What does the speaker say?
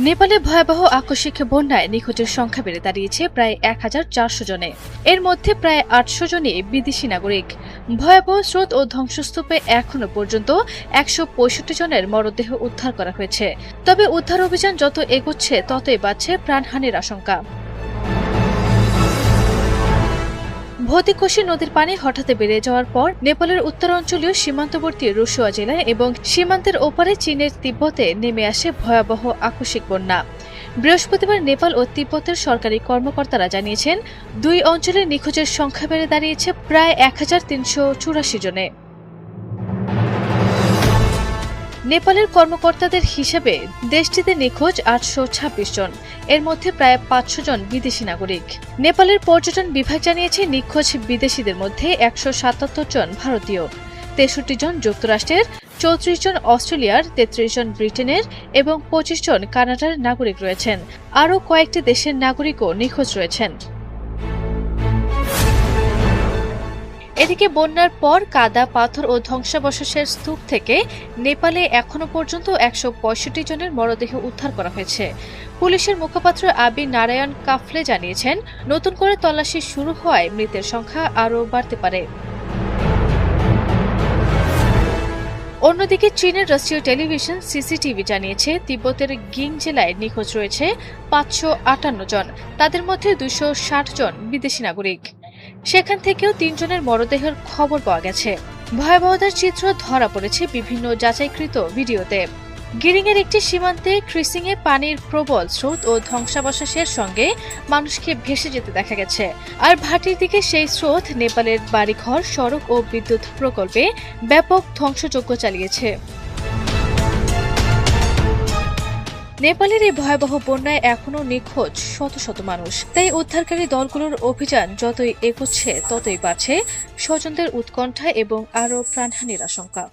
নেপালে ভয়াবহ আকস্মিক বন্যায় নিখোঁজের সংখ্যা বেড়ে দাঁড়িয়েছে প্রায় ১,৪০০ জনে। এর মধ্যে প্রায় ৮০০ জনই বিদেশি নাগরিক। ভয়াবহ স্রোত ও ধ্বংসস্তূপে এখনো পর্যন্ত ১৬৫ জনের মরদেহ উদ্ধার করা হয়েছে। তবে উদ্ধার অভিযান যত এগোচ্ছে ততই বাড়ছে প্রাণহানির আশঙ্কা। ভতিকোশি নদীর পানি হঠাৎ বেড়ে যাওয়ার পর নেপালের উত্তরাঞ্চলীয় সীমান্তবর্তী রসুয়া জেলায় এবং সীমান্তের ওপারে চীনের তিব্বতে নেমে আসে ভয়াবহ আকস্মিক বন্যা। বৃহস্পতিবার নেপাল ও তিব্বতের সরকারি কর্মকর্তারা জানিয়েছেন, দুই অঞ্চলে নিখোঁজের সংখ্যা বেড়ে দাঁড়িয়েছে প্রায় ১,৩৮৪ জনে। নেপালের কর্মকর্তাদের হিসেবে দেশটিতে নিখোঁজ ৮২৬ জন, এর মধ্যে প্রায় ৫০০ জন বিদেশি নাগরিক। নেপালের পর্যটন বিভাগ জানিয়েছে, নিখোঁজ বিদেশিদের মধ্যে ১৭৭ জন ভারতীয়, ৬৩ জন যুক্তরাষ্ট্রের, ৩৪ জন অস্ট্রেলিয়ার, ৩৩ জন ব্রিটেনের এবং ২৫ জন কানাডার নাগরিক রয়েছেন। আরও কয়েকটি দেশের নাগরিকও নিখোঁজ রয়েছেন। এদিকে বন্যার পর কাদা, পাথর ও ধ্বংসাবশেষের স্তূপ থেকে নেপালে এখনো পর্যন্ত ১৬৫ জনের মরদেহ উদ্ধার করা হয়েছে। পুলিশের মুখপাত্র আবি নারায়ণ কাফলে জানিয়েছেন, নতুন করে তল্লাশি শুরু হওয়ায় মৃতের সংখ্যা আরও বাড়তে পারে। অন্যদিকে চীনের রাষ্ট্রীয় টেলিভিশন সিসিটিভি জানিয়েছে, তিব্বতের গিং জেলায় নিখোঁজ রয়েছে ৫৫৮ জন, তাদের মধ্যে ২৬০ জন বিদেশি নাগরিক। সেখান থেকেও ৩ জনের মরদেহের খবর পাওয়া গেছে। ভয়াবহতার চিত্র ধরা পড়েছে বিভিন্ন যাচাইকৃত ভিডিওতে। গিরিংয়ের একটি সীমান্তে ক্রিসিংয়ে পানির প্রবল স্রোত ও ধ্বংসাবশেষের সঙ্গে মানুষকে ভেসে যেতে দেখা গেছে। আর ভাটির দিকে সেই স্রোত নেপালের বাড়িঘর, সড়ক ও বিদ্যুৎ প্রকল্পে ব্যাপক ধ্বংসযজ্ঞ চালিয়েছে। নেপালের এই ভয়াবহ বন্যায় এখনও নিখোঁজ শত শত মানুষ। তাই উদ্ধারকারী দলগুলোর অভিযান যতই এগোচ্ছে ততই বাড়ছে স্বজনদের উৎকণ্ঠা এবং আরও প্রাণহানির আশঙ্কা।